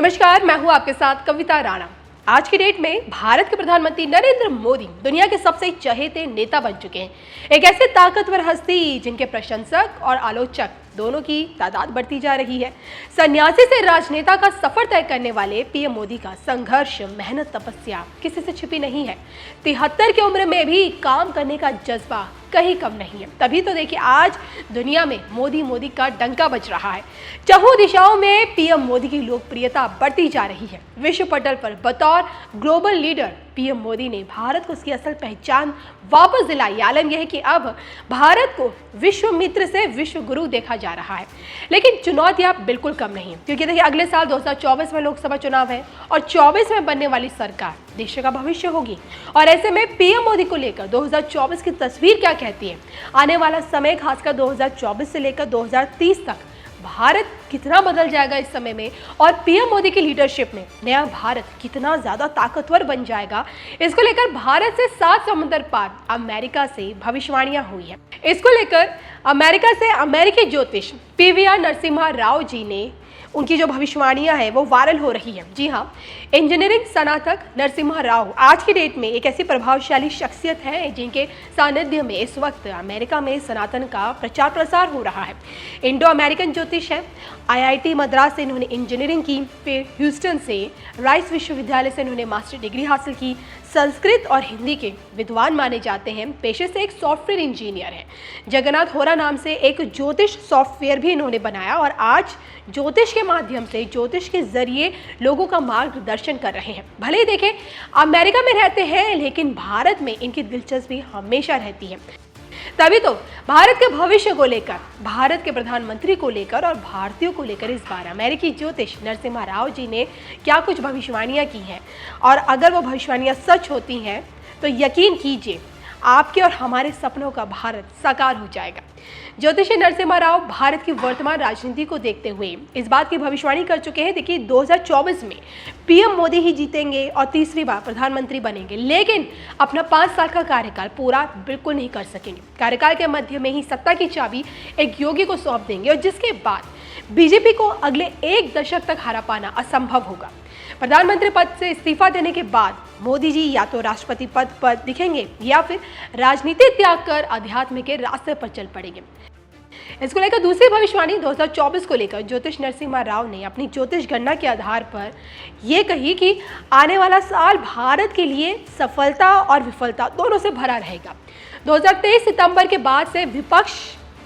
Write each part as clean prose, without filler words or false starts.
नमस्कार, मैं हूं आपके साथ कविता राणा। आज की डेट में भारत के प्रधानमंत्री नरेंद्र मोदी दुनिया के सबसे चहेते नेता बन चुके हैं। एक ऐसे ताकतवर हस्ती जिनके प्रशंसक और आलोचक दोनों की तादाद बढ़ती जा रही है। सन्यासी से राजनेता का सफर तय करने वाले पीएम मोदी का संघर्ष, मेहनत, तपस्या किसी से छिपी नहीं है। 73 की उम्र में भी काम करने का जज्बा कहीं कम नहीं है। तभी तो देखिए आज दुनिया में मोदी का डंका बज रहा है। चारों दिशाओं में पीएम मोदी की लोकप्रियता बढ़ती जा रही है। विश्व पटल पर बतौर ग्लोबल लीडर पीएम मोदी ने भारत को उसकी असल पहचान वापस दिलाई। आलम यह है कि अब भारत को विश्व मित्र से विश्व गुरु देखा जा रहा है। लेकिन चुनौतियां बिल्कुल कम नहीं है, क्योंकि देखिए अगले साल 2024 में लोकसभा चुनाव है और 24 में बनने वाली सरकार देश का भविष्य होगी। और ऐसे में पीएम मोदी को लेकर 2024 की तस्वीर क्या कहती है? आने वाला समय खासकर 2024 से लेकर 2030 तक भारत कितना बदल जाएगा इस समय में, और पीएम मोदी की लीडरशिप में नया भारत कितना ज्यादा ताकतवर बन जाएगा, इसको लेकर भारत से 7 समुद्र पार अमेरिका से भविष्यवाणियां हुई है। इसको लेकर अमेरिका से अमेरिकी ज्योतिष पीवीआर नरसिम्हा राव जी ने उनकी जो भविष्यवाणियां हैं वो वायरल हो रही है। जी हाँ, इंजीनियरिंग स्नातक नरसिम्हा राव आज की डेट में एक ऐसी प्रभावशाली शख्सियत है जिनके सानिध्य में इस वक्त अमेरिका में सनातन का प्रचार प्रसार हो रहा है। इंडो अमेरिकन ज्योतिष है। आईआईटी मद्रास से इन्होंने इंजीनियरिंग की, फिर ह्यूस्टन से राइस विश्वविद्यालय से इन्होंने मास्टर डिग्री हासिल की। संस्कृत और हिंदी के विद्वान माने जाते हैं। पेशे से एक सॉफ्टवेयर इंजीनियर है। जगन्नाथ होरा नाम से एक ज्योतिष सॉफ्टवेयर भी इन्होंने बनाया और आज ज्योतिष के माध्यम से, ज्योतिष के जरिए लोगों का मार्गदर्शन कर रहे हैं। भले ही देखें अमेरिका में रहते हैं, लेकिन भारत में इनकी दिलचस्पी हमेशा रहती है। तभी तो भारत के भविष्य को लेकर, भारत के प्रधानमंत्री को लेकर और भारतीयों को लेकर इस बार अमेरिकी ज्योतिष नरसिम्हा राव जी ने क्या कुछ भविष्यवाणियां की हैं, और अगर वो भविष्यवाणियां सच होती हैं तो यकीन कीजिए आपके और हमारे सपनों का भारत साकार हो जाएगा। ज्योतिषी नरसिम्हा राव भारत की वर्तमान राजनीति को देखते हुए इस बात की भविष्यवाणी कर चुके हैं। देखिए 2024 में पीएम मोदी ही जीतेंगे और तीसरी बार प्रधानमंत्री बनेंगे, लेकिन अपना 5 साल का कार्यकाल पूरा बिल्कुल नहीं कर सकेंगे। कार्यकाल के मध्य में ही सत्ता की चाबी एक योगी को सौंप देंगे और जिसके बाद बीजेपी को अगले 1 दशक तक हरा पाना असंभव होगा। प्रधानमंत्री पद से इस्तीफा देने के बाद मोदी जी या तो राष्ट्रपति पद पर दिखेंगे या फिर राजनीति त्याग कर अध्यात्म के रास्ते पर चल पड़ेंगे। इसको लेकर दूसरी भविष्यवाणी 2024 को लेकर ज्योतिष नरसिम्हा राव ने अपनी ज्योतिष गणना के आधार पर यह कही कि आने वाला साल भारत के लिए सफलता और विफलता दोनों से भरा रहेगा। 2023 सितंबर के बाद से विपक्ष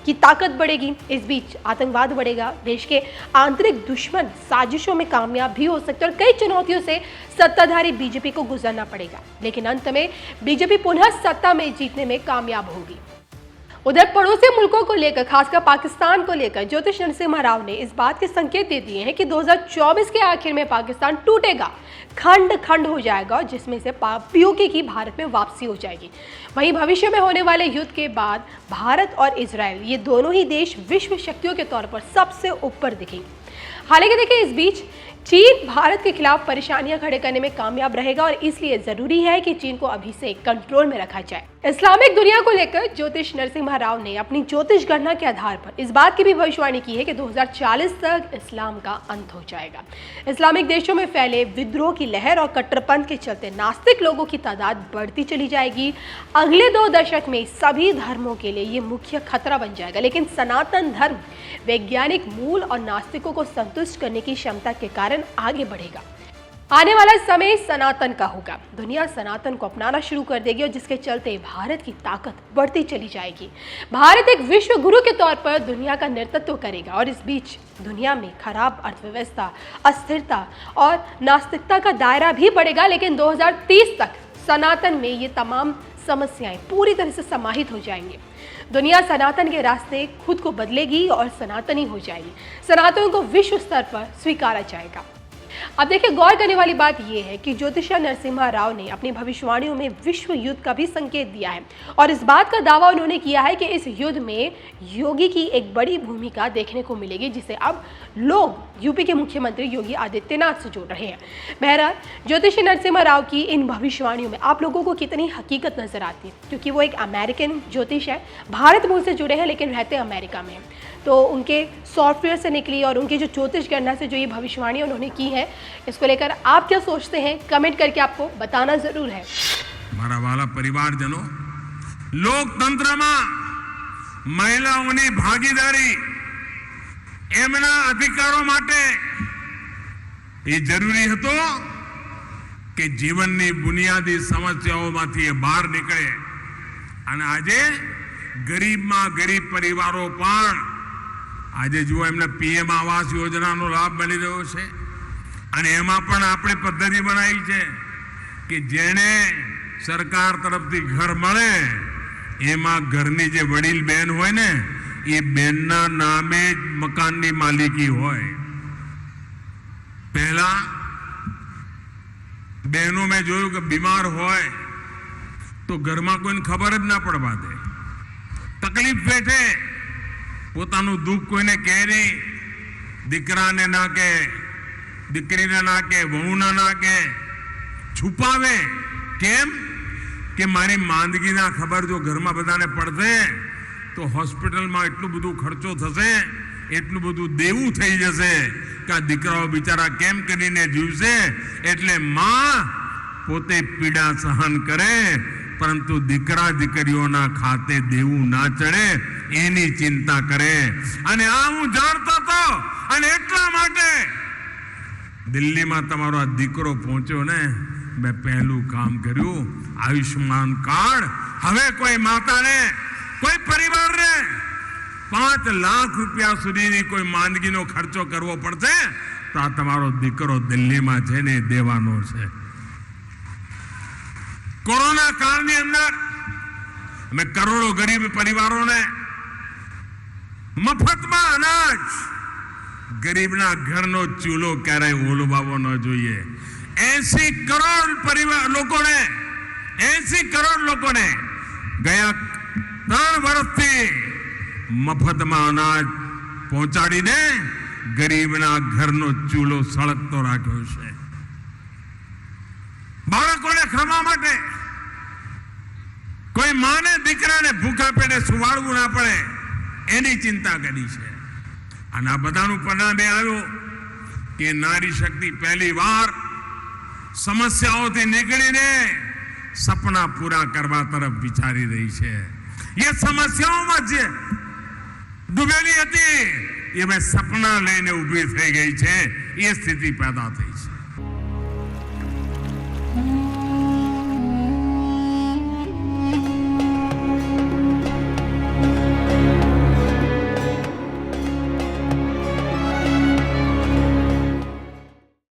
की ताकत बढ़ेगी, इस बीच आतंकवाद बढ़ेगा, देश के आंतरिक दुश्मन साजिशों में कामयाब भी हो सकते हैं और कई चुनौतियों से सत्ताधारी बीजेपी को गुजरना पड़ेगा, लेकिन अंत में बीजेपी पुनः सत्ता में जीतने में कामयाब होगी। उधर पड़ोसी मुल्कों को लेकर, खासकर पाकिस्तान को लेकर ज्योतिष नरसिम्हा राव ने इस बात के संकेत दे दिए हैं कि 2024 के आखिर में पाकिस्तान टूटेगा, खंड खंड हो जाएगा, जिसमें से पीओके की भारत में वापसी हो जाएगी। वहीं भविष्य में होने वाले युद्ध के बाद भारत और इजराइल, ये दोनों ही देश विश्व शक्तियों के तौर पर सबसे ऊपर दिखेंगे। हालांकि देखिए इस बीच चीन भारत के खिलाफ परेशानियां खड़े करने में कामयाब रहेगा और इसलिए जरूरी है कि चीन को अभी से कंट्रोल में रखा जाए। इस्लामिक दुनिया को लेकर ज्योतिष नरसिम्हा राव ने अपनी ज्योतिष गणना के आधार पर इस बात की भी भविष्यवाणी की है कि 2040 तक इस्लाम का अंत हो जाएगा। इस्लामिक देशों में फैले विद्रोह की लहर और कट्टरपंथ के चलते नास्तिक लोगों की तादाद बढ़ती चली जाएगी। अगले 2 दशक में सभी धर्मों के लिए ये मुख्य खतरा बन जाएगा, लेकिन सनातन धर्म वैज्ञानिक मूल और नास्तिकों को संतुष्ट करने की क्षमता के कारण आगे बढ़ेगा। आने वाला समय सनातन का होगा। दुनिया सनातन को अपनाना शुरू कर देगी और जिसके चलते भारत की ताकत बढ़ती चली जाएगी। भारत एक विश्व गुरु के तौर पर दुनिया का नेतृत्व करेगा और इस बीच दुनिया में खराब अर्थव्यवस्था, अस्थिरता और नास्तिकता का दायरा भी बढ़ेगा, लेकिन 2030 तक सनातन में ये तमाम समस्याएं पूरी तरह से समाहित हो जाएंगी। दुनिया सनातन के रास्ते खुद को बदलेगी और सनातनी हो जाएगी। सनातन को विश्व स्तर पर स्वीकारा जाएगा। अब देखिए गौर करने वाली बात यह है कि ज्योतिषा नरसिम्हा राव ने अपनी भविष्यवाणियों में विश्व युद्ध का भी संकेत दिया है और इस बात का दावा उन्होंने किया है कि इस युद्ध में योगी की एक बड़ी भूमिका देखने को मिलेगी, जिसे अब लोग यूपी के मुख्यमंत्री योगी आदित्यनाथ से जोड़ रहे हैं। बहरहाल ज्योतिषी नरसिम्हा राव की इन भविष्यवाणियों में आप लोगों को कितनी हकीकत नजर आती है, क्योंकि वो एक अमेरिकन ज्योतिष है, भारत मूल से जुड़े हैं लेकिन रहते अमेरिका में हैं। तो उनके सॉफ्टवेयर से निकली और उनकी जो ज्योतिष गणना से जो ये भविष्यवाणी उन्होंने की है इसको लेकर आप क्या सोचते हैं, कमेंट करके आपको बताना जरूर है। मारा वाला परिवारजनों, લોકતંત્રમાં મહિલાઓની ભાગીદારી એમના અધિકારો માટે એ જરૂરી હતો કે જીવનની બુનિયાદી સમસ્યાઓમાંથી એ બહાર નીકળે। અને આજે ગરીબમાં ગરીબ પરિવારો પણ આજે જુઓ એમને પીએમ આવાસ યોજનાનો લાભ મળી રહ્યો છે। અને એમાં પણ આપણે પદ્ધતિ બનાવી છે કે જેને સરકાર તરફથી ઘર મળે એમાં ઘરની જે વડીલ બેન હોય ને એ બેનના નામે જ મકાનની માલિકી હોય। પહેલા બહેનો મેં જોયું કે બીમાર હોય તો ઘરમાં કોઈને ખબર જ ના પડવા દે, તકલીફ વેઠે, પોતાનું દુઃખ કોઈને કહે નહીં, દીકરાને ના કહે, દીકરીને ના કહે, વહુને ના કહે, છુપાવે। કેમ કે મારી માંદગીના ખબર જો ઘરમાં બધાને પડશે તો હોસ્પિટલમાં એટલું બધું ખર્ચો થશે, એટલું બધું દેવું થઈ જશે કે આ દીકરાઓ બિચારા કેમ કરીને જીવશે। એટલે માં પોતે પીડા સહન કરે પરંતુ દીકરા દીકરીઓના ખાતે દેવું ના ચડે એની ચિંતા કરે। અને આ હું જાણતો હતો અને એટલા માટે દિલ્હીમાં તમારો આ દીકરો પહોંચ્યો ને, मैं पहलू काम कर्यु आयुष्मान कार्ड। हवे कोई माता ने, कोई परिवार ने 5 लाख रुपया सुधी कोई मानगी नो खर्चो करवो पड़से तो आ तमारो दीकरो दिल्ली में छे ने देवानो छे। कोरोना काल ની અંદર અમે કરોડો ગરીબ પરિવારોને મફતમાં અનાજ, ગરીબના ઘરનો ચૂલો ક્યારેય ઓલવાવો ન જોઈએ। 80 કરોડ પરિવાર લોકોને 80 કરોડ લોકોને ગયા 3 વર્ષથી મફતમાં અનાજ પહોંચાડીને ગરીબના ઘરનો ચૂલો સળગતો રાખ્યો છે। બાળકોને ખાવા માટે કોઈ માને દીકરાને ભૂખા પેટે સુવાડવું ના પડે એની ચિંતા કરી છે। અને આ બધાનું પરિણામે આવ્યું કે નારી શક્તિ પહેલી વાર સમસ્યાઓથી નીકળીને સપના પૂરા કરવા તરફ વિચારી રહી છે। એ સમસ્યાઓમાં જે ડૂબેલી હતી એ હવે સપના લઈને ઊભી થઈ ગઈ છે, એ સ્થિતિ પેદા થઈ છે।